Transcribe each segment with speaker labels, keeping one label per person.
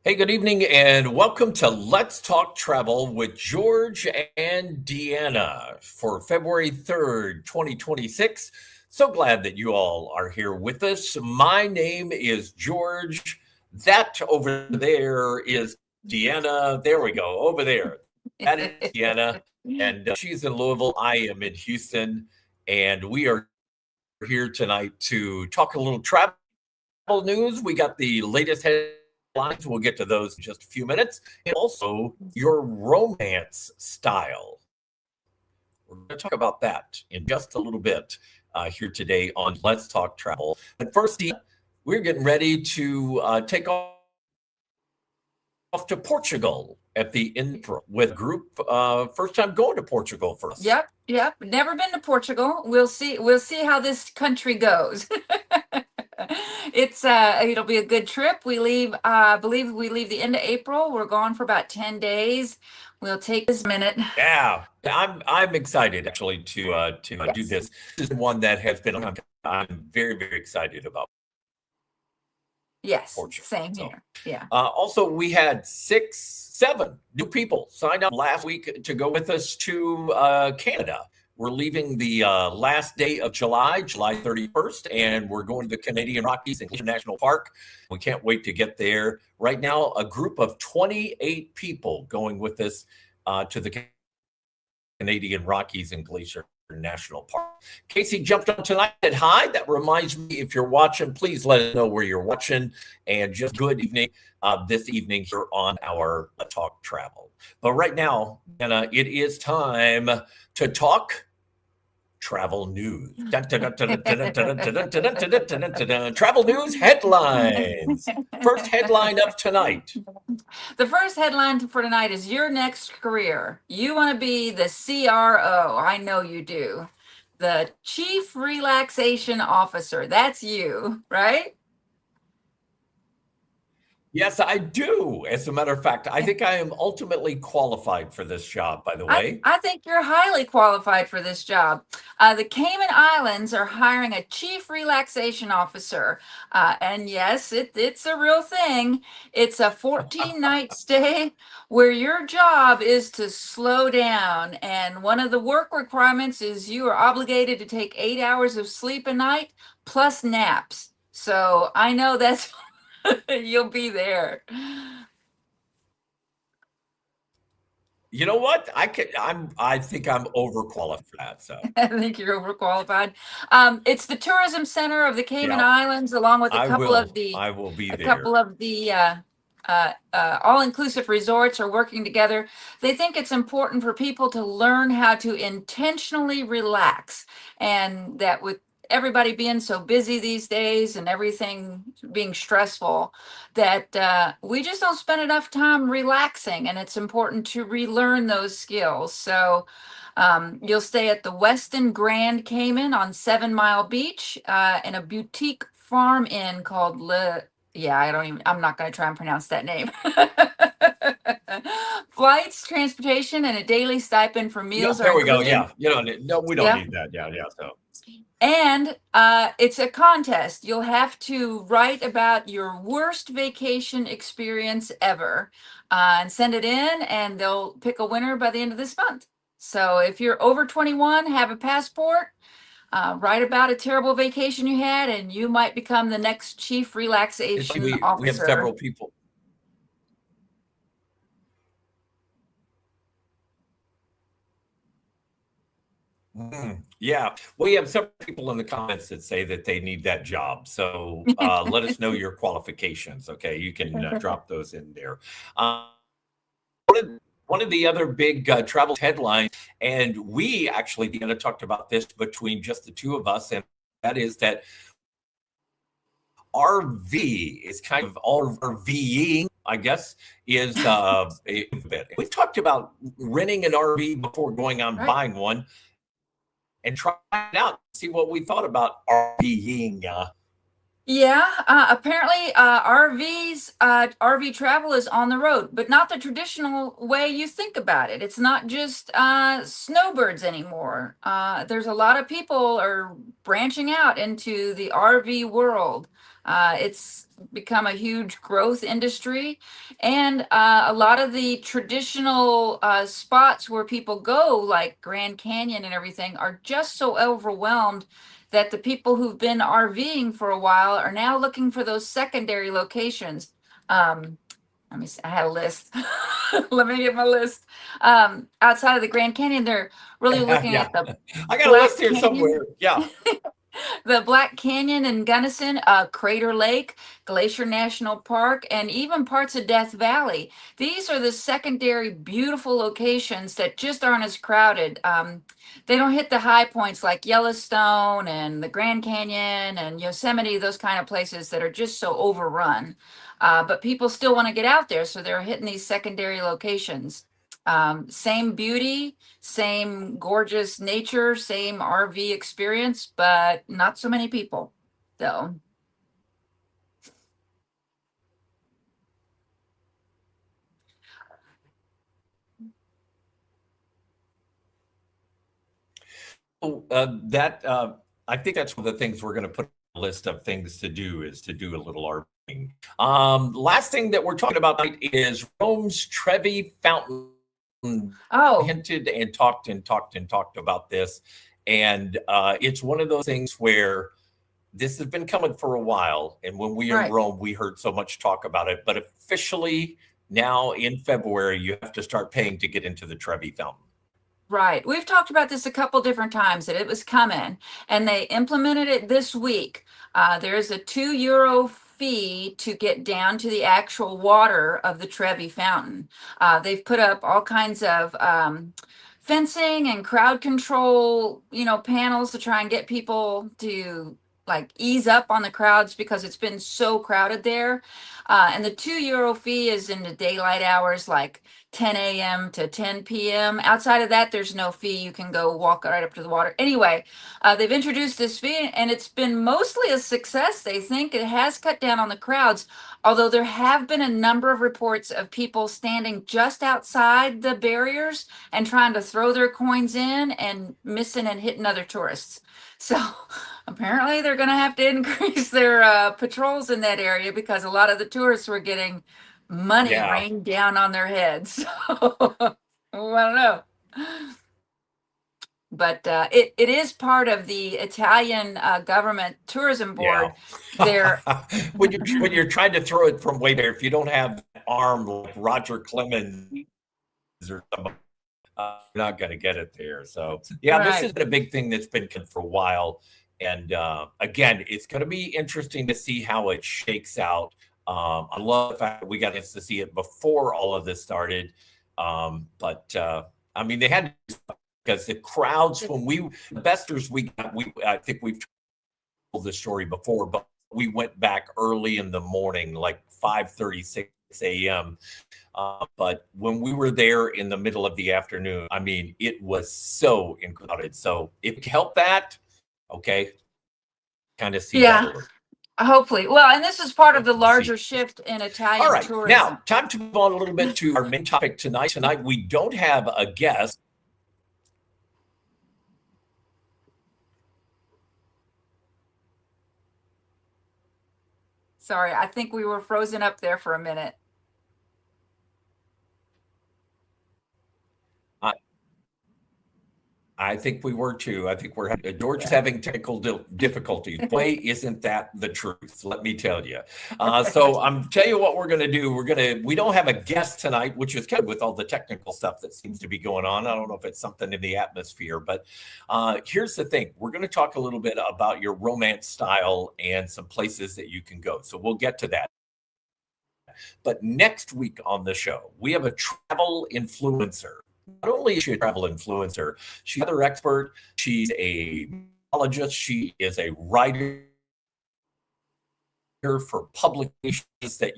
Speaker 1: Hey, good evening, and welcome to Let's Talk Travel with George and Deanna for February 3rd, 2026. So glad that you all are here with us. My name is George. That over there is Deanna. There we go, over there. That is Deanna, and she's in Louisville. I am in Houston, and we are here tonight to talk a little travel news. We got the latest headlines. We'll get to those in just a few minutes. And also your romance style. We're going to talk about that in just a little bit here today on Let's Talk Travel. But first, we're getting ready to take off to Portugal at the end of April with a group. First time going to Portugal for us.
Speaker 2: Yep. Never been to Portugal. We'll see. We'll see how this country goes. It'll be a good trip. We leave. I believe we leave the end of April. We're gone for about 10 days. We'll take this minute.
Speaker 1: Yeah, I'm excited actually to do
Speaker 2: Yes.
Speaker 1: this. This is one that has been. I'm very excited about
Speaker 2: Yes.
Speaker 1: Portugal.
Speaker 2: Same
Speaker 1: So,
Speaker 2: here. Yeah.
Speaker 1: also, we had 7 new people signed up last week to go with us to Canada. We're leaving the last day of July 31st, and we're going to the Canadian Rockies and Glacier National Park. We can't wait to get there. Right now, a group of 28 people going with us to the Canadian Rockies and Glacier National Park. Casey jumped on tonight and said hi. That reminds me, if you're watching, please let us know where you're watching. And just good evening this evening here on our Talk Travel. But right now, Anna, it is time to talk travel news. Travel news headlines. First headline of tonight.
Speaker 2: The first headline for tonight is your next career. You want to be the CRO. I know you do. The Chief Relaxation Officer. That's you, right?
Speaker 1: Yes, I do. As a matter of fact, I think I am ultimately qualified for this job, by the
Speaker 2: I,
Speaker 1: way.
Speaker 2: I think you're highly qualified for this job. The Cayman Islands are hiring a chief relaxation officer. And yes, it's a real thing. It's a 14-night stay where your job is to slow down. And one of the work requirements is you are obligated to take 8 hours of sleep a night plus naps. So I know that's, you'll be there.
Speaker 1: You know what? I think I'm overqualified for that. So
Speaker 2: I think you're overqualified. It's the tourism center of the Cayman
Speaker 1: yeah,
Speaker 2: Islands, along with
Speaker 1: I will. I will be
Speaker 2: a
Speaker 1: there.
Speaker 2: couple of the all-inclusive resorts are working together. They think it's important for people to learn how to intentionally relax, and that with everybody being so busy these days and everything being stressful, that we just don't spend enough time relaxing, and it's important to relearn those skills. So you'll stay at the Westin Grand Cayman on 7 Mile Beach in a boutique farm inn called I'm not going to try and pronounce that name. Flights, transportation, and a daily stipend for
Speaker 1: Yeah,
Speaker 2: meals are
Speaker 1: there we go.
Speaker 2: included.
Speaker 1: Yeah, no, we don't
Speaker 2: Yeah.
Speaker 1: need that. Yeah, yeah. So
Speaker 2: And it's a contest. You'll have to write about your worst vacation experience ever and send it in, and they'll pick a winner by the end of this month. So if you're over 21, have a passport, write about a terrible vacation you had, and you might become the next chief
Speaker 1: it's funny,
Speaker 2: relaxation
Speaker 1: we have
Speaker 2: officer.
Speaker 1: several people. Yeah, we have several people in the comments that say that they need that job. So let us know your qualifications. Okay, you can drop those in there. One of the other big travel headlines, and we actually kind of talked about this between just the two of us, and that is that RV is kind of RVing, I guess, is a bit. We've talked about renting an RV before going on
Speaker 2: Right.
Speaker 1: buying one and trying it out, see what we thought about RVing.
Speaker 2: Yeah, apparently RV travel is on the road, but not the traditional way you think about it. It's not just snowbirds anymore. There's a lot of people are branching out into the RV world. It's become a huge growth industry, and a lot of the traditional spots where people go, like Grand Canyon and everything, are just so overwhelmed that the people who've been RVing for a while are now looking for those secondary locations. Let me see, I had a list. Let me get my list. Outside of the Grand Canyon, they're really looking
Speaker 1: Yeah,
Speaker 2: at the
Speaker 1: I got a
Speaker 2: Black
Speaker 1: list here
Speaker 2: Canyon,
Speaker 1: somewhere. Yeah.
Speaker 2: the Black Canyon in Gunnison, Crater Lake, Glacier National Park, and even parts of Death Valley. These are the secondary beautiful locations that just aren't as crowded. They don't hit the high points like Yellowstone and the Grand Canyon and Yosemite, those kind of places that are just so overrun. But people still want to get out there, so they're hitting these secondary locations. Same beauty, same gorgeous nature, same RV experience, but not so many people. So,
Speaker 1: That I think that's one of the things we're going to put on the list of things to do is to do a little RVing. Last thing that we're talking about tonight is Rome's Trevi Fountain.
Speaker 2: oh,
Speaker 1: Hinted and talked about this, and it's one of those things where this has been coming for a while. And when we were in
Speaker 2: right.
Speaker 1: Rome, we heard so much talk about it, but officially now in February, you have to start paying to get into the Trevi Fountain.
Speaker 2: Right. We've talked about this a couple different times that it was coming, and they implemented it this week. There's a €2 fee to get down to the actual water of the Trevi Fountain. They've put up all kinds of fencing and crowd control, panels to try and get people to like ease up on the crowds because it's been so crowded there. And the €2 fee is in the daylight hours, like 10 a.m. to 10 p.m. Outside of that, there's no fee. You can go walk right up to the water. Anyway, they've introduced this fee and it's been mostly a success. They think it has cut down on the crowds, although there have been a number of reports of people standing just outside the barriers and trying to throw their coins in and missing and hitting other tourists. So apparently they're going to have to increase their patrols in that area because a lot of the tourists were getting money
Speaker 1: Yeah.
Speaker 2: rained down on their heads. So, I don't know. But it is part of the Italian government tourism board. They're
Speaker 1: When you're trying to throw it from way there, if you don't have an arm like Roger Clemens or somebody, you're not going to get it there. So yeah, this
Speaker 2: right.
Speaker 1: has been a big thing that's been for a while. And again, it's going to be interesting to see how it shakes out. I love the fact that we got to see it before all of this started. But I mean, they had to, because the crowds when the investors we got, I think we've told this story before, but we went back early in the morning, like 5:36 a.m. But when we were there in the middle of the afternoon, I mean, it was so crowded. So if it helped that, okay, kind of see that a
Speaker 2: Yeah,
Speaker 1: little.
Speaker 2: hopefully. Well, and this is part of the
Speaker 1: See.
Speaker 2: larger shift in
Speaker 1: All
Speaker 2: Italian
Speaker 1: right,
Speaker 2: tourism.
Speaker 1: now time to move on a little bit to our main topic tonight. Tonight we don't have a guest.
Speaker 2: Sorry, I think we were frozen up there for a minute.
Speaker 1: I think we were too. I think George is having technical difficulties. Boy, isn't that the truth? Let me tell you. So I'm tell you what we're going to do. We don't have a guest tonight, which is good with all the technical stuff that seems to be going on. I don't know if it's something in the atmosphere, but here's the thing. We're going to talk a little bit about your romance style and some places that you can go. So we'll get to that. But next week on the show, we have a travel influencer. Not only is she a travel influencer, she's another expert. She's a biologist. She is a writer for publications that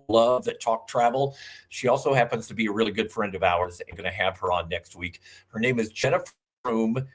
Speaker 1: love, that talk travel. She also happens to be a really good friend of ours. I'm going to have her on next week. Her name is Jennifer Froome,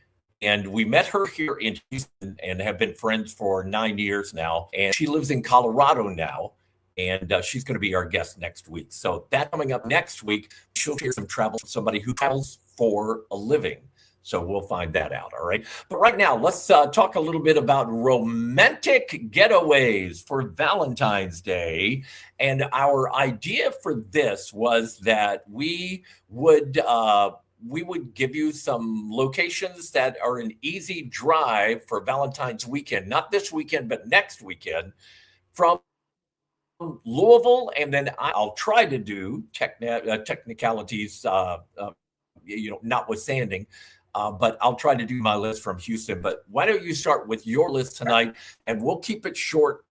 Speaker 1: and we met her here in Houston and have been friends for 9 years now. And she lives in Colorado now. And she's going to be our guest next week. So that coming up next week, she'll share some travel from somebody who travels for a living. So we'll find that out. All right. But right now, let's talk a little bit about romantic getaways for Valentine's Day. And our idea for this was that we would give you some locations that are an easy drive for Valentine's weekend, not this weekend, but next weekend from Louisville. And then I'll try to do technicalities, notwithstanding. But I'll try to do my list from Houston. But why don't you start with your list tonight, and we'll keep it short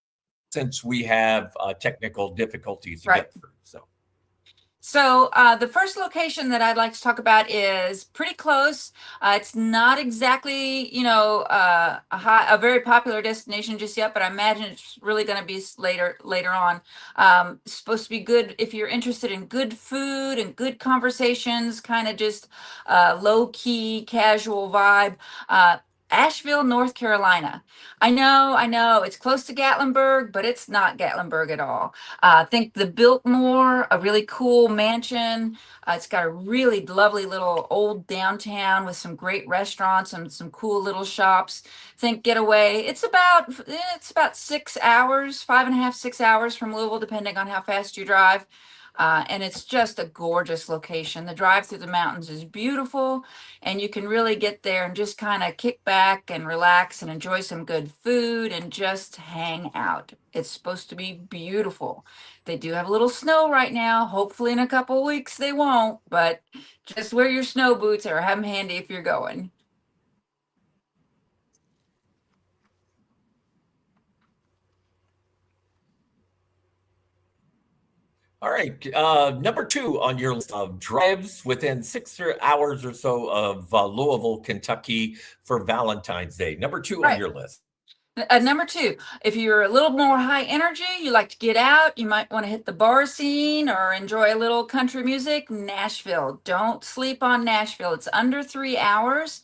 Speaker 1: since we have technical difficulties to get through.
Speaker 2: So the first location that I'd like to talk about is pretty close. It's not exactly, a very popular destination just yet, but I imagine it's really going to be later on. It's supposed to be good if you're interested in good food and good conversations, kind of just low key, casual vibe. Asheville, North Carolina. I know, it's close to Gatlinburg, but it's not Gatlinburg at all. Think the Biltmore, a really cool mansion. It's got a really lovely little old downtown with some great restaurants and some cool little shops. Think Getaway. It's about 6 hours, 5.5, 6 hours from Louisville, depending on how fast you drive. And it's just a gorgeous location. The drive through the mountains is beautiful, and you can really get there and just kind of kick back and relax and enjoy some good food and just hang out. It's supposed to be beautiful. They do have a little snow right now. Hopefully in a couple of weeks they won't, but just wear your snow boots or have them handy if you're going.
Speaker 1: All right. Number 2 on your list of drives within 6 hours or so of Louisville, Kentucky for Valentine's Day. Number 2 on your list.
Speaker 2: Number 2, if you're a little more high energy, you like to get out, you might want to hit the bar scene or enjoy a little country music, Nashville. Don't sleep on Nashville. It's under 3 hours.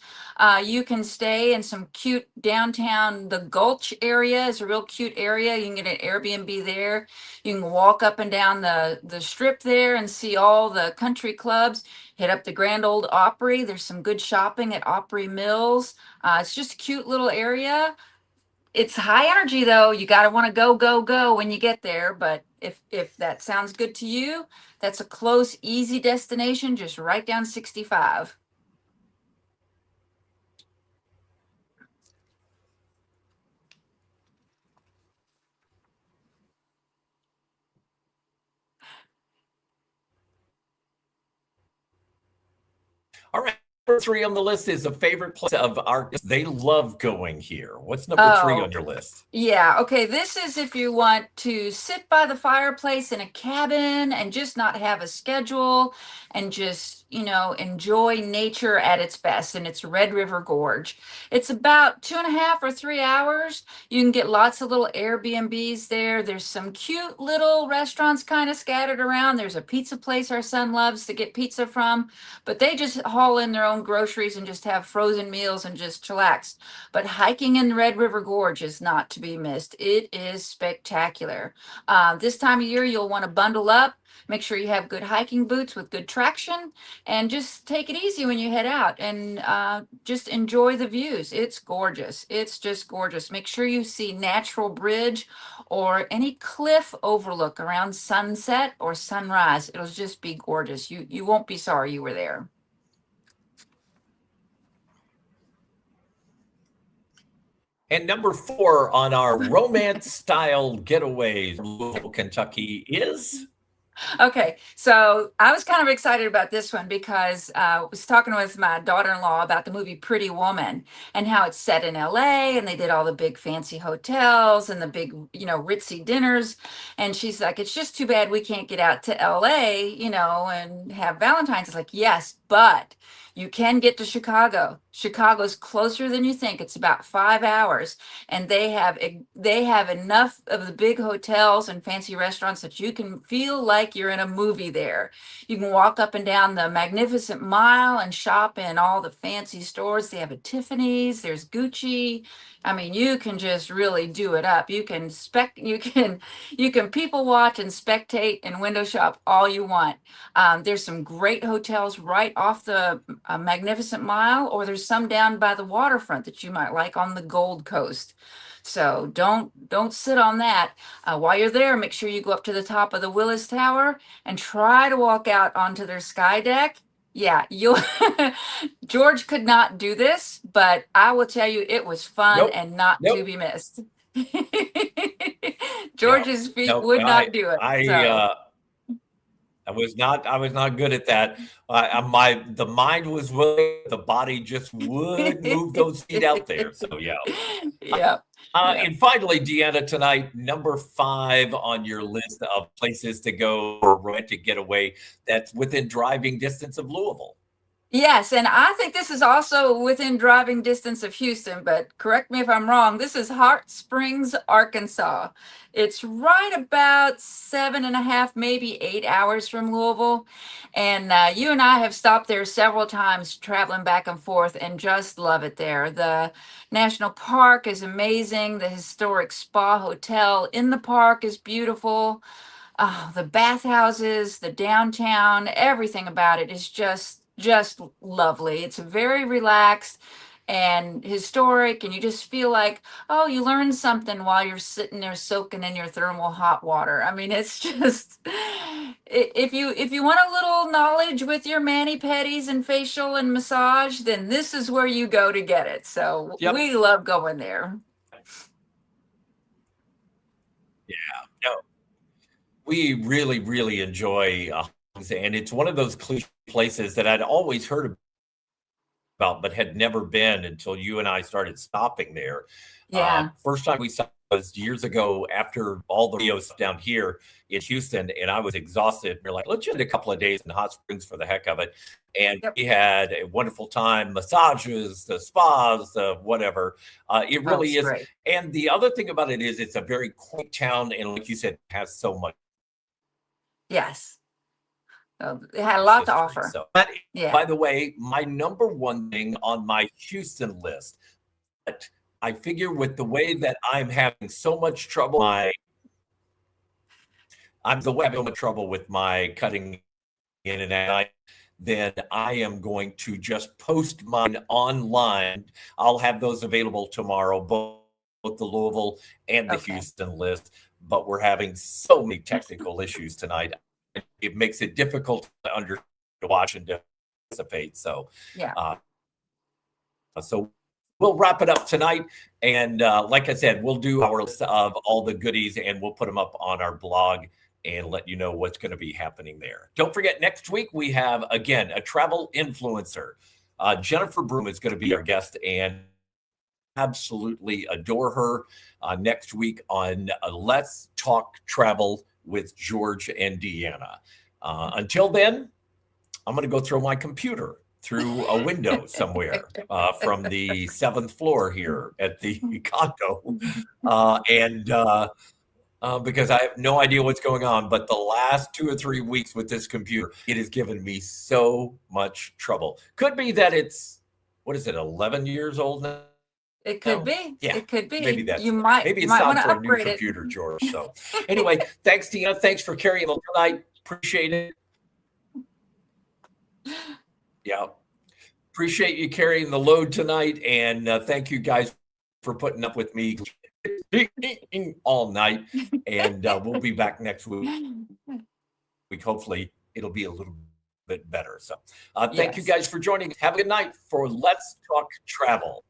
Speaker 2: You can stay in some cute downtown. The Gulch area is a real cute area. You can get an Airbnb there. You can walk up and down the strip there and see all the country clubs. Hit up the Grand Ole Opry. There's some good shopping at Opry Mills. It's just a cute little area. It's high energy though. You got to want to go when you get there. But if that sounds good to you, that's a close, easy destination, just right down 65.
Speaker 1: All right. Number 3 on the list is a favorite place of our. They love going here. What's number 3 on your list?
Speaker 2: Yeah. Okay. This is if you want to sit by the fireplace in a cabin and just not have a schedule and just, enjoy nature at its best. And it's Red River Gorge. It's about 2.5 or 3 hours. You can get lots of little Airbnbs there. There's some cute little restaurants kind of scattered around. There's a pizza place our son loves to get pizza from, but they just haul in their own groceries and just have frozen meals and just chillax. But hiking in Red River Gorge is not to be missed. It is spectacular. This time of year, you'll want to bundle up. Make sure you have good hiking boots with good traction, and just take it easy when you head out and just enjoy the views. It's gorgeous. It's just gorgeous. Make sure you see Natural Bridge or any cliff overlook around sunset or sunrise. It'll just be gorgeous. You won't be sorry you were there.
Speaker 1: And number 4 on our romance style getaways from Louisville, Kentucky is.
Speaker 2: Okay, so I was kind of excited about this one because I was talking with my daughter-in-law about the movie Pretty Woman and how it's set in LA and they did all the big fancy hotels and the big, ritzy dinners. And she's like, it's just too bad we can't get out to LA, and have Valentine's. It's like, yes, but you can get to Chicago. Chicago's closer than you think. It's about 5 hours, and they have enough of the big hotels and fancy restaurants that you can feel like you're in a movie there. You can walk up and down the Magnificent Mile and shop in all the fancy stores. They have a Tiffany's, there's Gucci. I mean, you can just really do it up. You can people watch and spectate and window shop all you want. There's some great hotels right off the a Magnificent Mile, or there's some down by the waterfront that you might like on the Gold Coast. So don't sit on that. While you're there, make sure you go up to the top of the Willis Tower and try to walk out onto their sky deck. Yeah, you'll George could not do this, but I will tell you it was fun
Speaker 1: Nope.
Speaker 2: and not
Speaker 1: Nope.
Speaker 2: to be missed.
Speaker 1: Yeah.
Speaker 2: George's feet
Speaker 1: Nope.
Speaker 2: would not do it. So
Speaker 1: I was not good at that. The mind was willing, the body just wouldn't move those feet out there. So yeah.
Speaker 2: yeah.
Speaker 1: And finally, Deanna, tonight, number 5 on your list of places to go for a romantic getaway that's within driving distance of Louisville.
Speaker 2: Yes, and I think this is also within driving distance of Houston, but correct me if I'm wrong. This is Hot Springs, Arkansas. It's right about 7.5, maybe 8 hours from Louisville. And you and I have stopped there several times traveling back and forth and just love it there. The national park is amazing. The historic spa hotel in the park is beautiful. The bathhouses, the downtown, everything about it is just lovely. It's very relaxed and historic, and you just feel like, oh, you learned something while you're sitting there soaking in your thermal hot water. I mean, it's just if you want a little knowledge with your mani-pedis and facial and massage, then this is where you go to get it. So
Speaker 1: Yep.
Speaker 2: we love going there.
Speaker 1: Yeah. No. We really, really enjoy and it's one of those cliche places that I'd always heard about, but had never been until you and I started stopping there.
Speaker 2: Yeah.
Speaker 1: First time we saw was years ago after all the videos down here in Houston, and I was exhausted. We're like, let's just a couple of days in Hot Springs for the heck of it. And
Speaker 2: Yep.
Speaker 1: we had a wonderful time, massages, the spas, the whatever. It really
Speaker 2: it's
Speaker 1: is.
Speaker 2: great.
Speaker 1: And the other thing about it is it's a very quaint town, and like you said, has so much
Speaker 2: Yes. It had a lot to
Speaker 1: history.
Speaker 2: offer.
Speaker 1: So, but
Speaker 2: Yeah.
Speaker 1: by the way, my number one thing on my Houston list, but I figure with the way that I'm having so much trouble, I'm having trouble with my cutting in and out, then I am going to just post mine online. I'll have those available tomorrow, both the Louisville and the
Speaker 2: Okay.
Speaker 1: Houston list. But we're having so many technical issues tonight. It makes it difficult to watch and participate. So,
Speaker 2: Yeah.
Speaker 1: So we'll wrap it up tonight. And like I said, we'll do our list of all the goodies and we'll put them up on our blog and let you know what's going to be happening there. Don't forget, next week we have, again, a travel influencer. Jennifer Broom is going to be our guest and absolutely adore her next week on Let's Talk Travel with George and Deanna. Until then, I'm going to go throw my computer through a window somewhere from the 7th floor here at the condo. Because I have no idea what's going on, but the last 2 or 3 weeks with this computer, it has given me so much trouble. Could be that it's, 11 years old now?
Speaker 2: It could be.
Speaker 1: Yeah,
Speaker 2: It could be.
Speaker 1: maybe that's
Speaker 2: Maybe
Speaker 1: it's
Speaker 2: might
Speaker 1: time
Speaker 2: want to
Speaker 1: for a new
Speaker 2: upgrade it.
Speaker 1: computer, George. So anyway, thanks, Tina. Thanks for carrying the tonight. Appreciate it. Yeah. Appreciate you carrying the load tonight. And thank you guys for putting up with me all night. And we'll be back next week. Hopefully it'll be a little bit better. So thank you
Speaker 2: Yes.
Speaker 1: guys for joining. Have a good night for Let's Talk Travel.